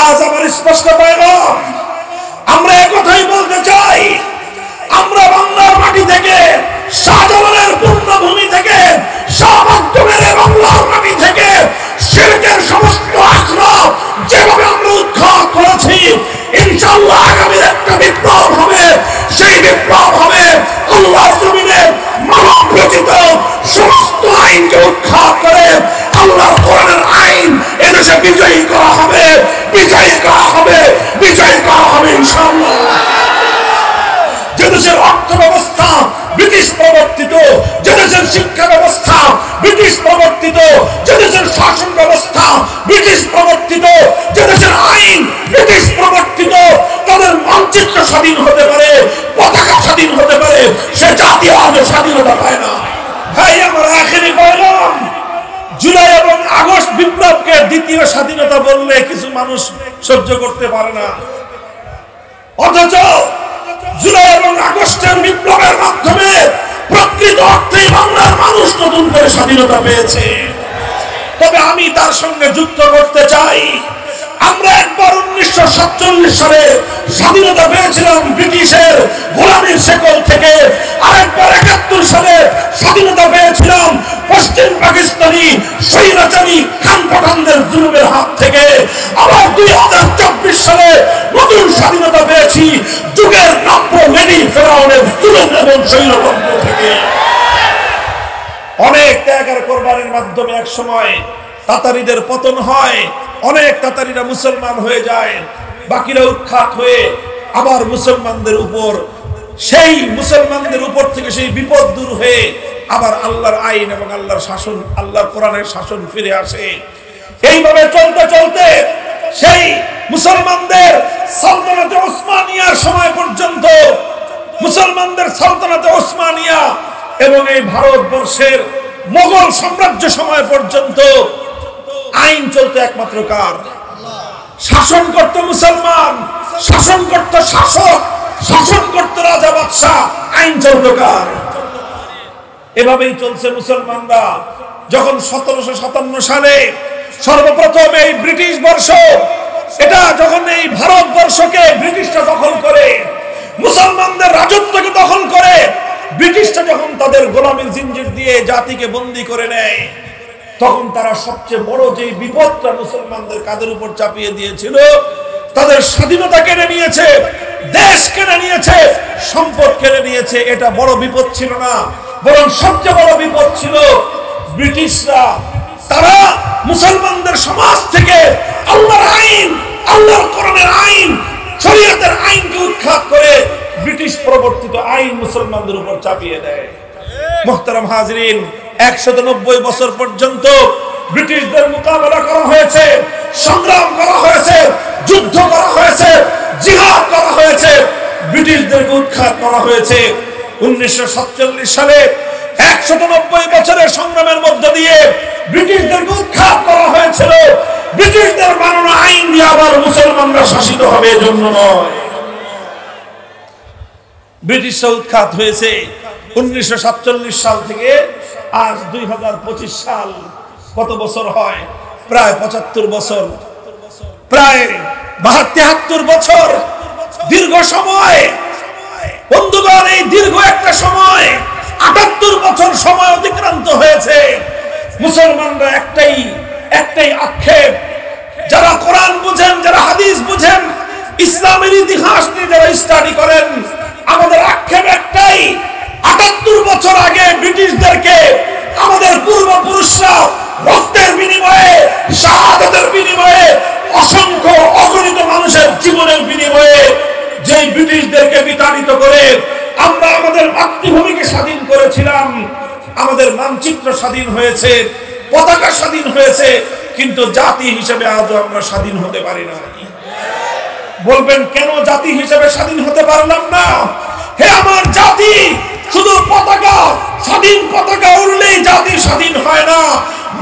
আজ আমার স্পষ্ট পয়গাম, আমরা একথাই বলতে চাই, আমরা বাংলার মাটি থেকে, শাহজালালের পুণ্যভূমি থেকে, শাহবাগের বাংলার মাটি থেকে শিরকের সমস্ত আখড়া যেভাবে আমরা উৎখাত করেছি, ইনশাআল্লাহ আগামী একটা বিপ্লব হবে। সেই বিপ্লব হবে আল্লাহর জমিনে মানব রচিত সমস্ত আইনকে উৎখাত করে আল্লাহর কোরআনের আইন এদেশে বিজয়ী করা হবে, বিজয়ী করা হবে, বিজয়ী করা হবে ইনশাআল্লাহ। যে দেশের অর্থ ব্যবস্থা ব্রিটিশ প্রবর্তিত, যে দেশের শিক্ষা ব্যবস্থা ব্রিটিশ প্রবর্তিত, যে দেশের শাসন ব্যবস্থা ব্রিটিশ প্রবর্তিত, যে দেশের আইন ব্রিটিশ প্রবর্তিত, তাদের মানচিত্র স্বাধীন হতে পারে, পতাকা স্বাধীন হতে পারে, সে জাতি আজ স্বাধীনতা পায় না। ভাই আমার আখেরি বললাম, জুলাই এবং আগস্ট বিপ্লবকে দ্বিতীয় স্বাধীনতা বললে কিছু মানুষ সহ্য করতে পারে না, অথচ জুলাই এবং আগস্টের বিপ্লবের মাধ্যমে প্রকৃত অর্থেই বাংলার মানুষ নতুন করে স্বাধীনতা পেয়েছে। তবে আমি তার সঙ্গে যুক্ত করতে চাই, আমরা একবার 1947 সালে স্বাধীনতা পেয়েছিলাম ব্রিটিশের গোলামির শেকল থেকে, আরেকবার 71 সালে স্বাধীনতা পেয়েছিলাম পশ্চিম পাকিস্তানি স্বৈরাচারী খান পাঠানদের জুলুমের হাত থেকে, আবার 2024 সালে নতুন স্বাধীনতা পেয়েছি যুগের নব্য লেডি ফেরাউনের জুলুম এবং স্বৈরতন্ত্র থেকে। অনেক ত্যাগ আর কোরবানির মাধ্যমে এক সময় তাতারিদের পতন হয়, অনেক তাতারিরা মুসলমান হয়ে যায়, বাকিরা উৎখাত হয়ে আবার মুসলমানদের উপর, সেই মুসলমানদের উপর থেকে সেই বিপদ দূর হয়ে আবার আল্লাহর আইন এবং আল্লাহর শাসন, আল্লাহর কোরআনের শাসন ফিরে আসে। এইভাবে চলতে চলতে সেই মুসলমানদের সালতানাতে ওসমানিয়ার সময় পর্যন্ত, মুসলমানদের সালতানাতে ওসমানিয়া এবং এই ভারতবর্ষের মোগল সাম্রাজ্য সময় পর্যন্ত আইন চলতে একমাত্র কার? শাসন করত মুসলমান, শাসন করত শাসক, শাসন করত রাজা বাদশাহ, আইন চলত কার? এভাবেই চলছে মুসলমানরা। যখন 1757 সালে সর্বপ্রথম এই ব্রিটিশ বর্ষ, এটা যখন এই ভারতবর্ষকে ব্রিটিশরা দখল করে, মুসলমানদের রাজত্বকে দখল করে, ব্রিটিশরা যখন তাদের গোলামীর জিঞ্জির দিয়ে জাতিকে বন্দী করে নেয়, তখন তারা সবচেয়ে বড় যে বিপদটা মুসলমানদের কাঁধের উপর চাপিয়ে দিয়েছিল, তাদের স্বাধীনতা কেড়ে নিয়েছে, দেশ কেড়ে নিয়েছে, সম্পদ কেড়ে নিয়েছে। এটা বড় বিপদ ছিল না, বরং সবচেয়ে বড় বিপদ ছিল ব্রিটিশরা। তারা মুসলমানদের সমাজ থেকে আল্লাহর আইন, আল্লাহর কোরআনের আইন, শরীয়তের আইনকে উৎখাত করে ব্রিটিশ প্রবর্তিত আইন মুসলমানদের উপর চাপিয়ে দেয়। মুহতারাম হাজরিন, 190 বছর পর্যন্ত ব্রিটিশদের মোকাবেলা করা হয়েছে, সংগ্রাম করা হয়েছে, যুদ্ধ করা হয়েছে, জিহাদ করা হয়েছে, ব্রিটিশদেরকে উৎখাত করা হয়েছে। 1947 সালে 190 বছরের সংগ্রামের মধ্য দিয়ে ব্রিটিশদেরকে উৎখাত করা হয়েছিল। ব্রিটিশদের বানানো আইন দিয়ে আবার মুসলমানরা শাসিত হবে এজন্য নয়। ব্রিটিশরা উৎখাত হয়েছে 1947 সাল থেকে আজ 2025 সাল, কত বছর হয়? প্রায় 75 বছর, প্রায় 73 বছর, দীর্ঘ সময়। বন্ধুগণ, এই দীর্ঘ একটা সময়, 78 বছর সময় অতিক্রান্ত হয়েছে। মুসলমানরা একটাই আক্ষেপ, যারা কোরআন বুঝেন, যারা হাদিস বুঝেন, ইসলামের ইতিহাস নিয়ে যারা স্টাডি করেন, আমাদের আক্ষেপ একটাই, 78 বছর আগে ব্রিটিশদেরকে আমাদের পূর্বপুরুষরা রক্তের বিনিময়ে, শাহাদাতের বিনিময়ে, অসংখ্য অগণিত মানুষের জীবনের বিনিময়ে যে ব্রিটিশদেরকে বিতাড়িত করে আমরা আমাদের মাতৃভূমিকে স্বাধীন করেছিলাম, আমাদের মানচিত্র স্বাধীন হয়েছে, পতাকা স্বাধীন হয়েছে, কিন্তু জাতি হিসেবে আজও আমরা স্বাধীন হতে পারি না। বলবেন কেন জাতি হিসেবে স্বাধীন হতে পারলাম না? হে আমার জাতি, শুধু পতাকা, স্বাধীন পতাকা উড়লেই জাতি স্বাধীন হয় না,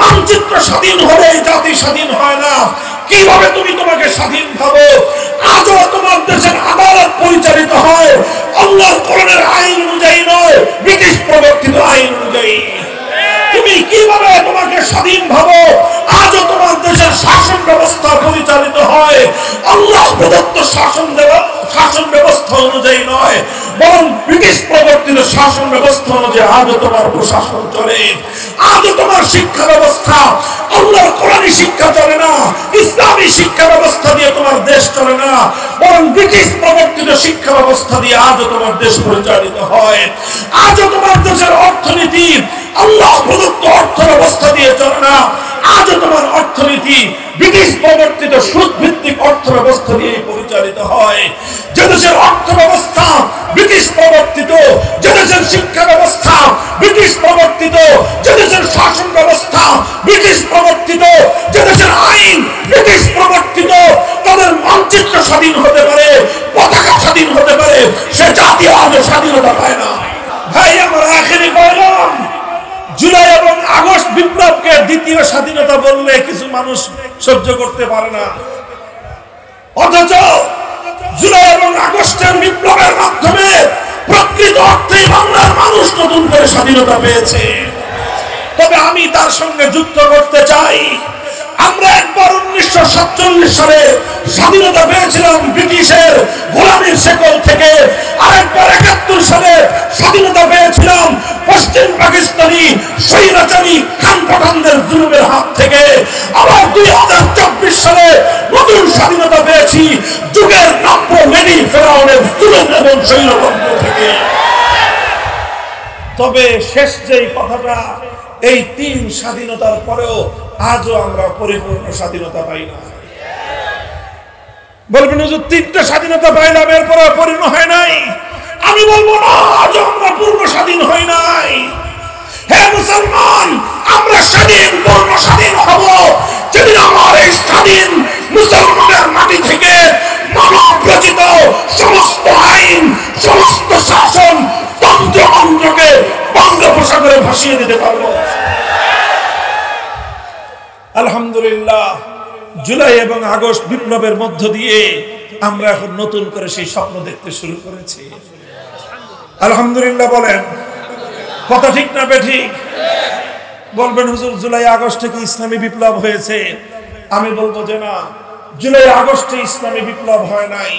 মানচিত্র স্বাধীন হলেই জাতি স্বাধীন হয় না। কিভাবে তুমি তোমাকে স্বাধীন ভাবো? আজও তোমার দেশের আদালত পরিচালিত হয় আল্লাহর কোরআনের আইন অনুযায়ী নয়, ব্রিটিশ প্রবর্তিত আইন অনুযায়ী। তুমি তুমি কিভাবে তোমাকে স্বাধীন ভাবো? আজও তোমার দেশের শাসন ব্যবস্থা পরিচালিত হয় আল্লাহ প্রদত্ত শাসন ব্যবস্থা অনুযায়ী নয়, বরং ব্রিটিশ প্রবর্তিত শাসন ব্যবস্থা অনুযায়ী আজও তোমার প্রশাসন চলে। আজও তোমার শিক্ষা ব্যবস্থা আল্লাহর কোরআনী শিক্ষা চলে না, ইসলামী শিক্ষা ব্যবস্থা দিয়ে তোমার দেশ চলে না, বরং ব্রিটিশ প্রবর্তিত শিক্ষা ব্যবস্থা দিয়ে আজও তোমার দেশ পরিচালিত হয়। আজও তোমার দেশের অর্থনীতি আল্লাহ প্রদত্ত অর্থ ব্যবস্থা দিয়ে চলে না, আজও তোমার অর্থনীতি ব্রিটিশ প্রবর্তিত সুদ ভিত্তিক অর্থ ব্যবস্থা দিয়ে পরিচালিত হয়। যে দেশের অর্থ ব্যবস্থা ব্রিটিশ প্রবর্তিত, যে দেশের শিক্ষা ব্যবস্থা ব্রিটিশ প্রবর্তিত, যে দেশের শাসন ব্যবস্থা ব্রিটিশ প্রবর্তিত, যে দেশের আইন ব্রিটিশ প্রবর্তিত, তাদের মানচিত্র স্বাধীন হতে পারে, পতাকা স্বাধীন হতে পারে, সে জাতি আজও স্বাধীনতা পায় না। ভাই আমার আখেরি বললাম, জুলাই এবং আগস্ট বিপ্লবকে দ্বিতীয় স্বাধীনতা বললে কিছু মানুষ সহ্য করতে পারে না, অথচ জুলাই এবং আগস্টের বিপ্লবের মাধ্যমে প্রকৃত অর্থেই বাংলার মানুষ নতুন করে স্বাধীনতা পেয়েছে। তবে আমি তার সঙ্গে যুক্ত করতে চাই, আমরা একবার 1947 সালে স্বাধীনতা পেয়েছিলাম ব্রিটিশের গোলামীর শেকল থেকে, আরেকবার 71 সালে স্বাধীনতা পেয়েছিলাম পশ্চিম পাকিস্তানি স্বৈরাচারী খান পাঠানদের জুলুমের হাত থেকে, আবার 2024 সালে নতুন স্বাধীনতা পেয়েছি যুগের নব্য লেডি ফেরাউনের জুলুম এবং স্বৈরতন্ত্র থেকে। তবে শেষ যেই কথাটা, এই 3 স্বাধীনতার পরেও আজও আমরা পরিপূর্ণ স্বাধীনতা পাই না। বলবেন হুজুর 3টা স্বাধীনতা পাইলাম এরপরে পরিপূর্ণ হয় নাই। আমি বলবো না, আজও আমরা পূর্ণ স্বাধীন হই নাই। হে মুসলমান, আমরা স্বাধীন, পূর্ণ স্বাধীন হব যেদিন আমার এই স্বাধীন মুসলমানের মাটি থেকে মানব রচিত সমস্ত আইন, সমস্ত শাসন তন্ত্র মন্ত্রকে বঙ্গোপসাগরে ভাসিয়ে দিতে পারবো। আলহামদুলিল্লাহ, জুলাই এবং আগস্ট বিপ্লবের মধ্য দিয়ে আমরা এখন নতুন করে সেই স্বপ্ন দেখতে শুরু করেছি। আলহামদুলিল্লাহ বলেন, কথা ঠিক না বেঠিক? বলবেন হুজুর জুলাই আগস্টে কি ইসলামী বিপ্লব হয়েছে? আমি বলবো যে না, জুলাই আগস্টে ইসলামী বিপ্লব হয় নাই,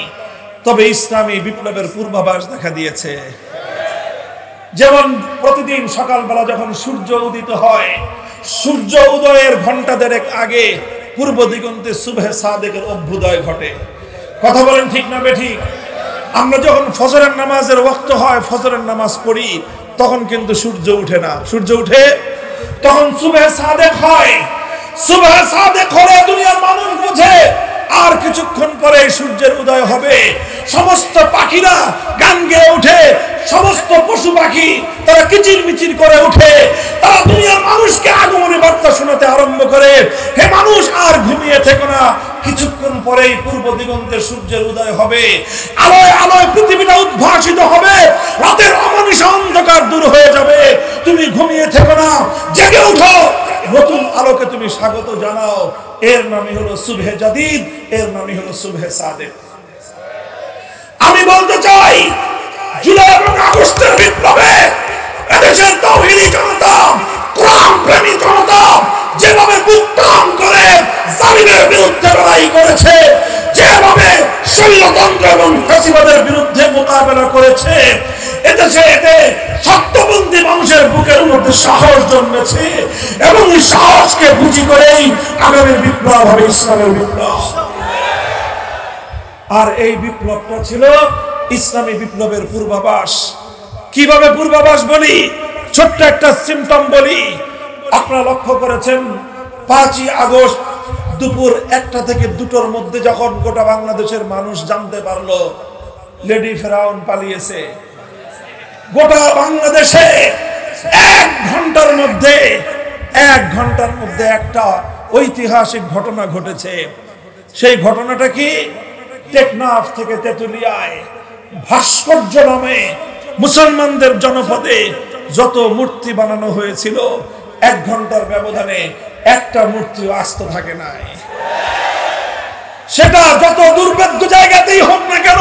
তবে ইসলামী বিপ্লবের পূর্বাভাস দেখা দিয়েছে। যেমন প্রতিদিন সকালবেলা যখন সূর্য উদিত হয়, সূর্য উদয়ের ঘন্টা দেড়েক আগে পূর্ব দিগন্তে সুবহে সাদেকের অভ্যুদয় ঘটে। কথা বলেন ঠিক না বেঠিক? আমরা যখন ফজরের নামাজের ওয়াক্ত হয়, ফজরের নামাজ পড়ি, তখন কিন্তু সূর্য উঠে না। সূর্য উঠে তখন সুবহে সাদেক হয়। সুবহে সাদেক হলে দুনিয়ার মানুষ বুঝে আর কিছুক্ষণ পরে সূর্যের উদয় হবে। সমস্ত পাখিরা গান গেয়ে ওঠে, সমস্ত পশু পাখি তারা কিচিরমিচির করে ওঠে, তারা দুনিয়ার মানুষকে আগমনী বার্তা শোনাতে আরম্ভ করে, হে মানুষ আর ঘুমিয়ে থেকো না, কিছুক্ষণ পরেই পূর্ব দিগন্তে সূর্যের উদয় হবে, আলোয় আলোয় পৃথিবীটা উদ্ভাসিত হবে, রাতের অমানিসা অন্ধকার দূর হয়ে যাবে, তুমি ঘুমিয়ে থেকো না, জেগে উঠো, নতুন আলোকে তুমি স্বাগত জানাও। এর নামই হলো সুবহে জাদিদ, এর নামই হলো সুবহে সাদেক। আমি বলতে চাই, জুলাই এবং আগস্টের বিপ্লবে এদেশের তাওহীদি জনতা, কোরআন প্রেমী জনতা যেভাবে বুকটান করে জালিমের বিরুদ্ধে লড়াই করেছে, যেভাবে শৈলতন্ত্র এবং ফ্যাসিবাদের বিরুদ্ধে মোকাবেলা করেছে, এদেশে এতে সত্যপন্থী মানুষের বুকের মধ্যে সাহস জন্মেছে, এবং এই সাহসকে পুঁজি করেই আগামী বিপ্লব হবে ইসলামের বিপ্লব। আর এই বিপ্লবটা ছিল ইসলামী বিপ্লবের পূর্বাভাস। কিভাবে পূর্বাভাস বলি? ছোট্ট একটা সিম্পটম বলি। আপনারা লক্ষ্য করেছেন 5ই আগস্ট দুপুর 1টা থেকে 2টোর মধ্যে যখন গোটা বাংলাদেশের মানুষ জানতে পারলো লেডি ফেরাউন পালিয়েছে, গোটা বাংলাদেশে 1 ঘন্টার মধ্যে একটা ঐতিহাসিক ঘটনা ঘটেছে। সেই ঘটনাটা কি? টেকনাফ থেকে তেতুলিয়ায় ভাস্কর্য নামে মুসলমানদের জনপদে যত মূর্তি বানানো হয়েছিল, 1 ঘন্টার ব্যবধানে একটা মূর্তিও আস্ত থাকে নাই। সেটা যত দুর্ভেদ্য জায়গাতেই হোক না কেন,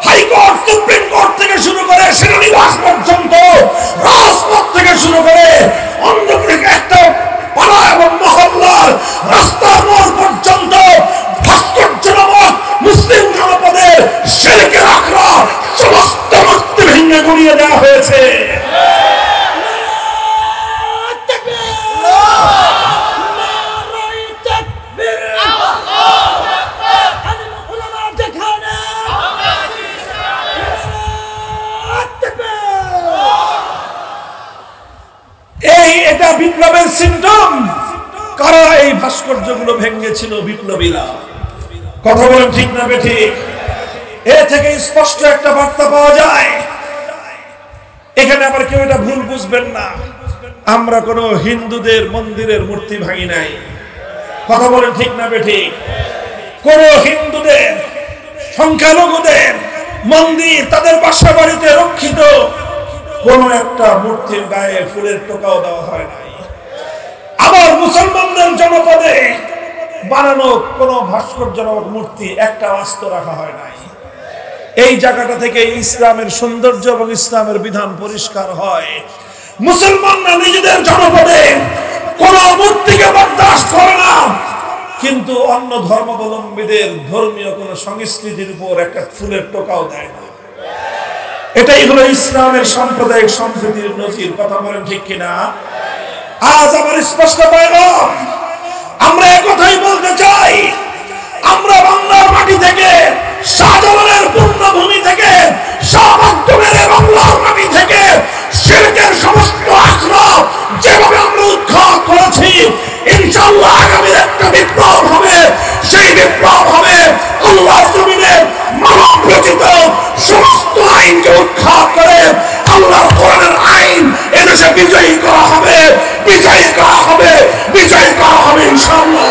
হাইকোর্ট সুপ্রিম কোর্ট থেকে শুরু করে সেনানিবাস পর্যন্ত, রাজপথ থেকে শুরু করে অন্য একটা পাড়া এবং মহল্লার রাস্তার মোড় পর্যন্ত ভাস্কর্য নামক মুসলিম জনপদের শিরকের আখড়া সমস্ত মূর্তি ভেঙে গুড়িয়ে দেওয়া হয়েছে। এটা বিপ্লবের সিম্পটম। কারা এই ভাস্কর্যগুলো ভেঙেছিল? বিপ্লবীরা। কথা বলেন ঠিক না বেঠিক? এ থেকে স্পষ্ট একটা বার্তা পাওয়া যায়। এখানে আবার কেউ এটা ভুল বুঝবেন না, আমরা কোনো হিন্দুদের মন্দিরের মূর্তি ভাঙি নাই। কথা বলেন ঠিক না বেঠিক? কোন হিন্দুদের সংখ্যালঘুদের মন্দির, তাদের বাসা বাড়িতে রক্ষিত কোন একটা মূর্তির গায়ে ফুলের টোকাও দেওয়া হয় নাই। আবার মুসলমানদের জনপদে বানানো কোন ভাস্কর্যজনক মূর্তি একটা আস্ত রাখা হয় নাই। এই জায়গাটা থেকে ইসলামের সৌন্দর্য এবং ইসলামের বিধান পরিষ্কার হয়। মুসলমানরা নিজেদের জনপদে কোন মূর্তিকে বরদাস্ত করে না, কিন্তু অন্য ধর্মাবলম্বীদের ধর্মীয় কোন সংস্কৃতির উপর একটা ফুলের টোকাও দেয় না। এটাই হলো ইসলামের সাম্প্রদায়িক সম্প্রীতির নজির। কথা বলেন ঠিক কিনা? আজ আমার স্পষ্ট পয়গাম, আমরা একথাই বলতে চাই, আমরা বাংলার মাটি থেকে, শাহজালালের পূর্ণভূমি থেকে, শাহবাগের বাংলার মাটি থেকে শিরকের সমস্ত আখড়া যেভাবে আমরা উৎখাত করেছি, ইনশাআল্লাহ আগামী একটা বিপ্লব হবে। সেই বিপ্লব হবে আল্লাহর জমিনে মানব রচিত সমস্ত আইনকে উৎখাত করে আল্লাহর কোরআনের আইন এদেশে বিজয়ী করা হবে, বিজয়ী করা হবে, বিজয়ী করা হবে ইনশাআল্লাহ।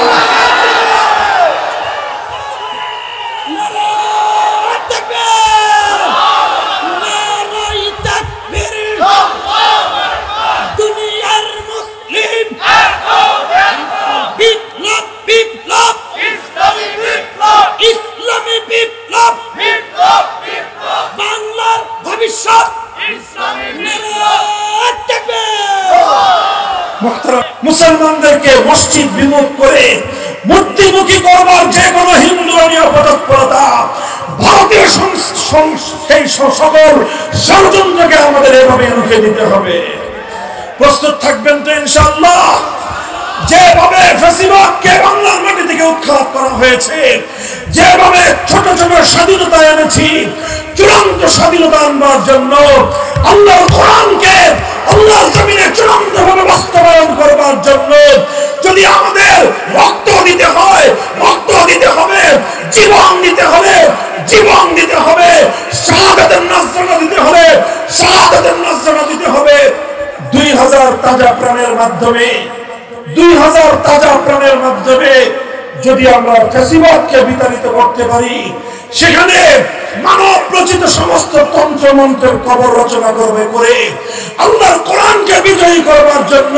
মুসলমানদেরকে মসজিদ বিমুখ করে মূর্তিমুখী করবার যে কোনো হিন্দু পদক্ষেপতা ভারতীয় সেই সকল ষড়যন্ত্রকে আমাদের এভাবে রুখে দিতে হবে। প্রস্তুত থাকবেন তো ইনশাআল্লাহ? যেভাবে ফ্যাসিবাদকে বাংলার মাটি থেকে উৎখাত করা হয়েছে, যেভাবে ছোট ছোট স্বাধীনতা এনেছি, চূড়ান্ত স্বাধীনতা আনবার জন্য আল্লাহর কোরআনকে আল্লাহর জমিনে চূড়ান্তভাবে বাস্তবায়ন করবার জন্য যদি আমাদের রক্ত দিতে হয়, রক্ত দিতে হবে, জীবন দিতে হবে, জীবন দিতে হবে, শাহাদাতের নজরানা দিতে হবে, শাহাদাতের নজরানা দিতে হবে। 2000 তাজা প্রাণের মাধ্যমে, 2000 তাজা প্রাণের মাধ্যমে যদি আমরা ফ্যাসিবাদকে বিতাড়িত করতে পারি, সেখানে মানব রচিত সমস্ত তন্ত্র মন্ত্রের কবর রচনা করে আল্লাহর কোরআনকে বিজয়ী করবার জন্য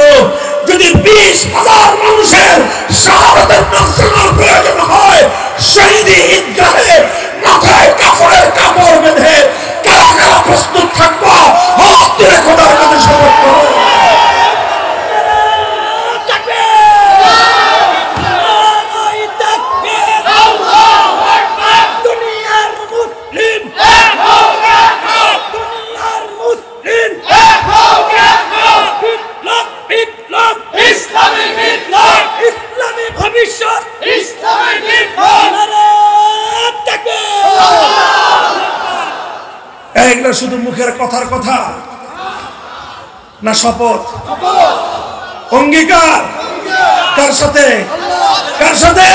যদি 20,000 মানুষের শাহাদাতের নজরানার প্রয়োজন হয়, শহীদি ঈদগাহে মাথায় কাফনের কাপড় বেঁধে কারা কারা প্রস্তুত থাকবা? হাত তুলে খোদার কাছে শপথ করো। এগুলো শুধু মুখের কথার কথা না, শপথ, অঙ্গীকার। কার সাথে? কার সাথে?